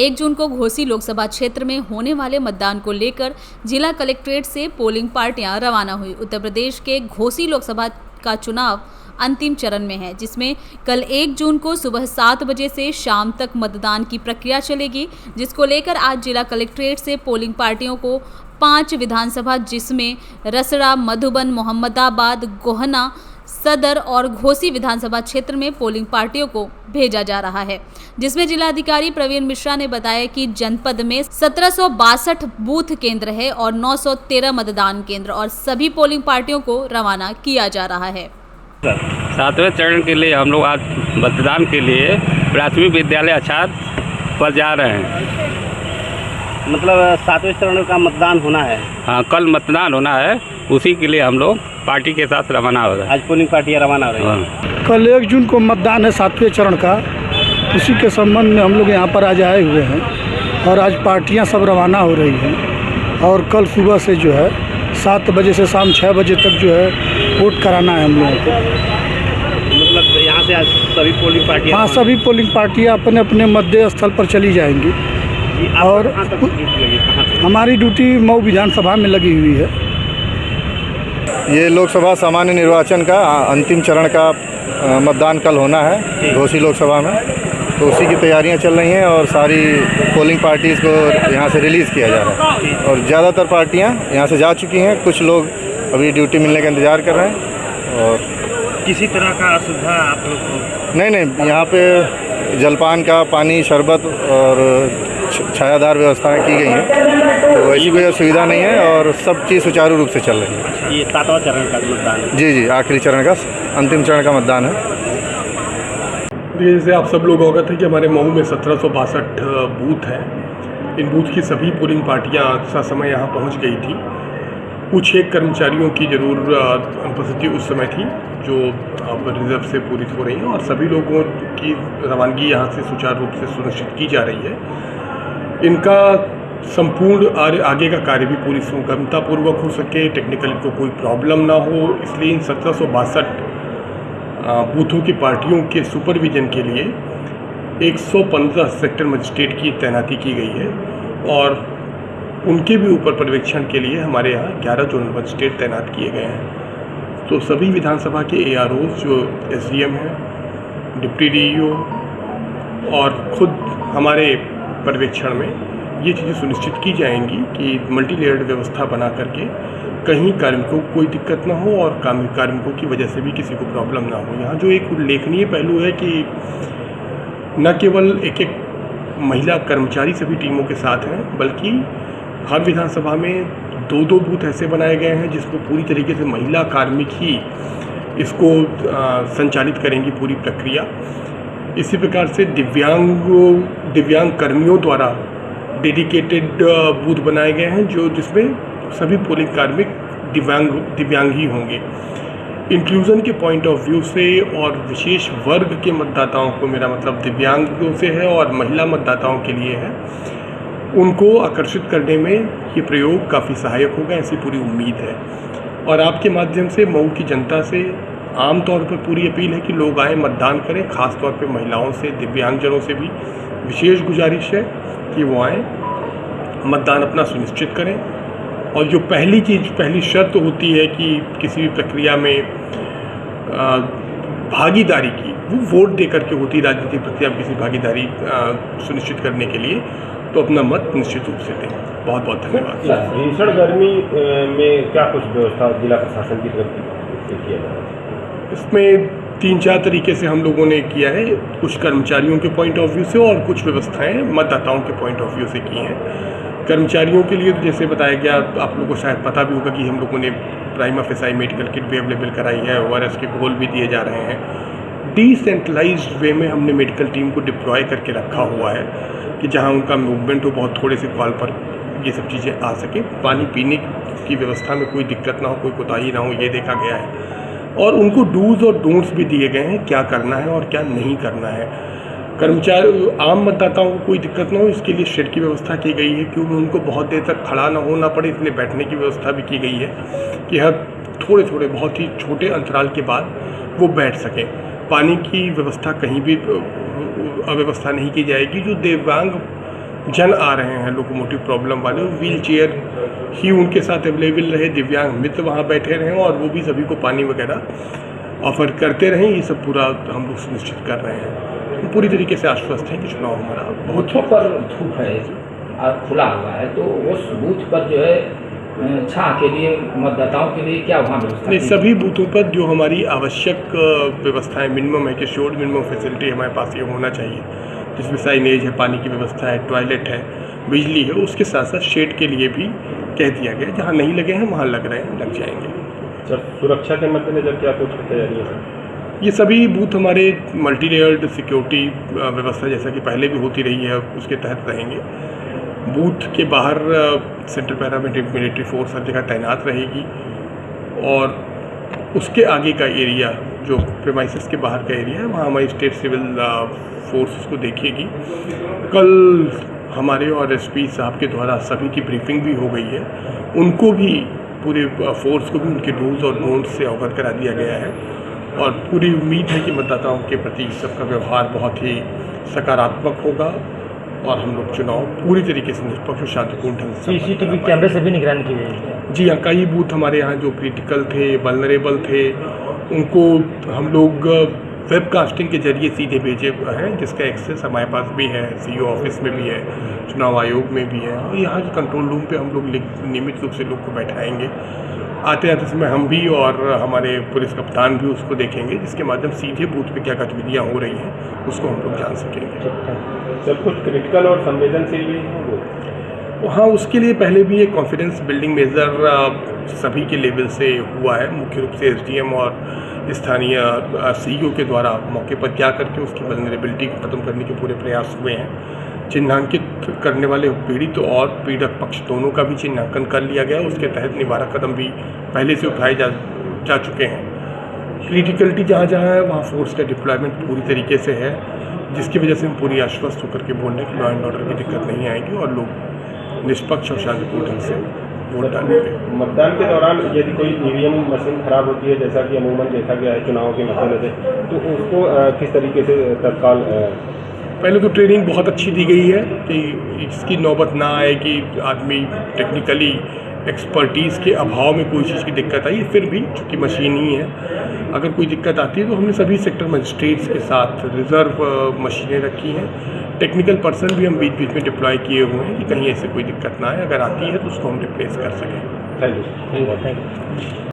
1 जून को घोसी लोकसभा क्षेत्र में होने वाले मतदान को लेकर जिला कलेक्ट्रेट से पोलिंग पार्टियां रवाना हुई। उत्तर प्रदेश के घोसी लोकसभा का चुनाव अंतिम चरण में है, जिसमें कल 1 जून को सुबह 7 बजे से शाम तक मतदान की प्रक्रिया चलेगी, जिसको लेकर आज जिला कलेक्ट्रेट से पोलिंग पार्टियों को 5 विधानसभा जिसमें रसड़ा, मधुबन, मोहम्मदाबाद, गोहना, सदर और घोसी विधानसभा क्षेत्र में पोलिंग पार्टियों को भेजा जा रहा है, जिसमें जिलाधिकारी प्रवीण मिश्रा ने बताया कि जनपद में 1762 बूथ केंद्र है और 913 मतदान केंद्र और सभी पोलिंग पार्टियों को रवाना किया जा रहा है। 7वें चरण के लिए हम लोग आज मतदान के लिए प्राथमिक विद्यालय अछार पर जा रहे हैं। मतलब 7वें चरण का मतदान होना है। हाँ, कल मतदान होना है, उसी के लिए हम लोग पार्टी के साथ रवाना हो रहे हैं। आज पोलिंग पार्टियाँ रवाना हो रही हैं। कल 1 जून को मतदान है 7वें चरण का, उसी के संबंध में हम लोग यहाँ पर आज आए हुए हैं और आज पार्टियाँ सब रवाना हो रही हैं और कल सुबह से जो है 7 बजे से शाम 6 बजे तक जो है वोट कराना है हम लोगों को। मतलब यहाँ से आज सभी पोलिंग पार्टियाँ? हाँ, सभी पोलिंग पार्टियाँ अपने अपने मतदेय स्थल पर चली जाएंगी और हमारी ड्यूटी मऊ विधानसभा में लगी हुई है। ये लोकसभा सामान्य निर्वाचन का अंतिम चरण का मतदान कल होना है घोसी लोकसभा में, तो उसी की तैयारियां चल रही हैं और सारी पोलिंग पार्टीज़ को यहाँ से रिलीज़ किया जा रहा है और ज़्यादातर पार्टियां यहाँ से जा चुकी हैं। कुछ लोग अभी ड्यूटी मिलने का इंतज़ार कर रहे हैं। और किसी तरह का असुविधा आप लोग को? नहीं, यहाँ पे जलपान का पानी, शरबत और छायादार व्यवस्थाएं की गई हैं, तो ऐसी कोई असुविधा नहीं है और सब चीज़ सुचारू रूप से चल रही है। ये 7वां चरण का मतदान है? जी, आखिरी चरण का, अंतिम चरण का मतदान है। जैसे आप सब लोग अवगत हैं कि हमारे मऊ में 1762 बूथ हैं। इन बूथ की सभी पोलिंग पार्टियां ससमय यहाँ पहुँच गई थी। कुछ एक कर्मचारियों की ज़रूर अनुपस्थिति उस समय थी जो अब रिजर्व से पूरी हो रही हैं और सभी लोगों की रवानगी यहाँ से सुचारू रूप से सुनिश्चित की जा रही है। इनका संपूर्ण आगे का कार्य भी पूरी सुगमतापूर्वक हो सके, टेक्निकली को कोई प्रॉब्लम ना हो, इसलिए इन 1762 बूथों की पार्टियों के सुपरविजन के लिए 115 सेक्टर मजिस्ट्रेट की तैनाती की गई है और उनके भी ऊपर पर्यवेक्षण के लिए हमारे यहाँ 11 जोनल मजिस्ट्रेट तैनात किए गए हैं। तो सभी विधानसभा के AROs जो SDM हैं, डिप्टी DEO और खुद हमारे पर्यवेक्षण में ये चीज़ें सुनिश्चित की जाएंगी कि मल्टी लेयर्ड व्यवस्था बना करके कहीं कार्मिकों को कोई दिक्कत ना हो और कार्मिकों की वजह से भी किसी को प्रॉब्लम ना हो। यहाँ जो एक उल्लेखनीय पहलू है कि न केवल एक महिला कर्मचारी सभी टीमों के साथ हैं, बल्कि हर विधानसभा में 2-2 बूथ ऐसे बनाए गए हैं जिसमें पूरी तरीके से महिला कार्मिक ही इसको संचालित करेंगी पूरी प्रक्रिया। इसी प्रकार से दिव्यांग कर्मियों द्वारा डेडिकेटेड बूथ बनाए गए हैं जिसमें सभी पोलिंग कार्मिक दिव्यांग ही होंगे। इंक्लूज़न के पॉइंट ऑफ व्यू से और विशेष वर्ग के मतदाताओं को, मेरा मतलब दिव्यांगों से है और महिला मतदाताओं के लिए है, उनको आकर्षित करने में ये प्रयोग काफ़ी सहायक होगा, ऐसी पूरी उम्मीद है। और आपके माध्यम से मऊ की जनता से आम तौर पर पूरी अपील है कि लोग आए, मतदान करें। ख़ास तौर पे महिलाओं से, दिव्यांगजनों से भी विशेष गुजारिश है कि वो आएँ, मतदान अपना सुनिश्चित करें। और जो पहली शर्त होती है कि किसी भी प्रक्रिया में भागीदारी की, वो वोट दे करके होती है। राजनीतिक प्रक्रिया में किसी भागीदारी सुनिश्चित करने के लिए तो अपना मत निश्चित रूप से दें। बहुत बहुत धन्यवाद। भीषण गर्मी में क्या कुछ व्यवस्था जिला प्रशासन की तरफ से किया जा रहा है? इसमें 3-4 तरीके से हम लोगों ने किया है, कुछ कर्मचारियों के पॉइंट ऑफ व्यू से और कुछ व्यवस्थाएं मतदाताओं के पॉइंट ऑफ व्यू से की हैं। कर्मचारियों के लिए तो जैसे बताया गया, आप लोगों को शायद पता भी होगा कि हम लोगों ने प्राइमा फेसाई मेडिकल किट भी अवेलेबल कराई है, ORS के घोल भी दिए जा रहे हैं। डिसेंट्रलाइज्ड वे में हमने मेडिकल टीम को डिप्लॉय करके रखा हुआ है कि जहाँ उनका मूवमेंट हो, बहुत थोड़े से कॉल पर ये सब चीज़ें आ सकें। पानी पीने की व्यवस्था में कोई दिक्कत ना हो, कोई कोताही ना हो, ये देखा गया है। और उनको डूज और डोंट्स भी दिए गए हैं, क्या करना है और क्या नहीं करना है। कर्मचारी आम मतदाताओं को कोई दिक्कत ना हो, इसके लिए शेड की व्यवस्था की गई है कि उनको बहुत देर तक खड़ा ना होना पड़े, इसलिए बैठने की व्यवस्था भी की गई है कि हर थोड़े बहुत ही छोटे अंतराल के बाद वो बैठ सकें। पानी की व्यवस्था कहीं भी अव्यवस्था नहीं की जाएगी। जो दिव्यांग जन आ रहे हैं लोकोमोटिव प्रॉब्लम वाले, व्हील चेयर ही उनके साथ अवेलेबल रहे, दिव्यांग मित्र वहाँ बैठे रहें और वो भी सभी को पानी वगैरह ऑफर करते रहें। ये सब पूरा हम लोग सुनिश्चित कर रहे हैं। पूरी तरीके से आश्वस्त हैं कि चुनाव हमारा बूथों पर धूप है, खुला हुआ है, तो उस बूथ पर जो है छाह के लिए मतदाताओं के लिए क्या वहाँ व्यवस्था? नहीं, सभी बूथों पर जो हमारी आवश्यक व्यवस्थाएं मिनिमम है कि शोर्ट मिनिमम फैसिलिटी हमारे पास ये होना चाहिए, जिसमें साइनेज है, पानी की व्यवस्था है, टॉयलेट है, बिजली है। उसके साथ साथ शेड के लिए भी कह दिया गया, जहाँ नहीं लगे हैं वहाँ लग रहे हैं, लग जाएंगे। सर, सुरक्षा के मद्देनजर क्या कुछ तैयारी है? ये सभी बूथ हमारे मल्टी लेयर्ड सिक्योरिटी व्यवस्था जैसा कि पहले भी होती रही है उसके तहत रहेंगे। बूथ के बाहर सेंट्रल पैरामिलिट्री फोर्स हर जगह तैनात रहेगी और उसके आगे का एरिया जो प्रेमाइसेस के बाहर का एरिया है वहाँ हमारी स्टेट सिविल फोर्स उसको देखेगी। कल हमारे और एसपी साहब के द्वारा सभी की ब्रीफिंग भी हो गई है, उनको भी पूरे फोर्स को भी उनके डूज और डोंट्स से अवगत करा दिया गया है और पूरी उम्मीद है कि मतदाताओं के प्रति सबका व्यवहार बहुत ही सकारात्मक होगा और हम लोग चुनाव पूरी तरीके से निष्पक्ष और शांतिपूर्ण ढंग से सीसीटीवी कैमरे से भी निगरानी की गई है? जी हाँ, कई बूथ हमारे यहाँ जो क्रिटिकल थे, वल्नरेबल थे, उनको हम लोग वेबकास्टिंग के जरिए सीधे भेजे हैं, जिसका एक्सेस हमारे पास भी है, सीईओ ऑफिस में भी है, चुनाव आयोग में भी है और यहाँ के कंट्रोल रूम पे हम लोग नियमित रूप से लोग को बैठाएंगे। आते आते समय हम भी और हमारे पुलिस कप्तान भी उसको देखेंगे, जिसके माध्यम सीधे बूथ पे क्या गतिविधियाँ हो रही हैं उसको हम लोग जान सकेंगे। सब कुछ क्रिटिकल और संवेदनशील भी है वो? हाँ, उसके लिए पहले भी एक कॉन्फिडेंस बिल्डिंग मेजर सभी के लेवल से हुआ है, मुख्य रूप से एसडीएम और स्थानीय सीईओ के द्वारा मौके पर क्या करके उसकी वल्नरेबिलिटी को ख़त्म करने के पूरे प्रयास हुए हैं। चिन्हांकित करने वाले पीड़ित और पीड़क पक्ष दोनों का भी चिन्हांकन कर लिया गया, उसके तहत निवारक कदम भी पहले से उठाए जा चुके हैं। क्रिटिकलिटी जहाँ जहाँ है वहाँ फोर्स का डिप्लॉयमेंट पूरी तरीके से है, जिसकी वजह से हम पूरी आश्वस्त होकर के बोल रहे हैं कि लॉ एंड ऑर्डर की दिक्कत नहीं आएगी और लोग निष्पक्ष और शांतिपूर्ण ढंग से वोट डालेंगे। मतदान के दौरान यदि कोई ईवीएम मशीन खराब होती है, जैसा कि अमूमन देखा गया है चुनाव के मद्देनजर, तो उसको किस तरीके से तत्काल? पहले तो ट्रेनिंग बहुत अच्छी दी गई है कि इसकी नौबत ना आए कि आदमी टेक्निकली एक्सपर्टीज़ के अभाव में कोई चीज़ की दिक्कत आई। फिर भी चूँकि मशीन ही है, अगर कोई दिक्कत आती है तो हमने सभी सेक्टर मजिस्ट्रेट्स के साथ रिज़र्व मशीनें रखी हैं, टेक्निकल पर्सन भी हम बीच बीच में डिप्लॉय किए हुए हैं कि कहीं ऐसे कोई दिक्कत ना आए, अगर आती है तो उसको हम रिप्लेस कर सकें। Thank you.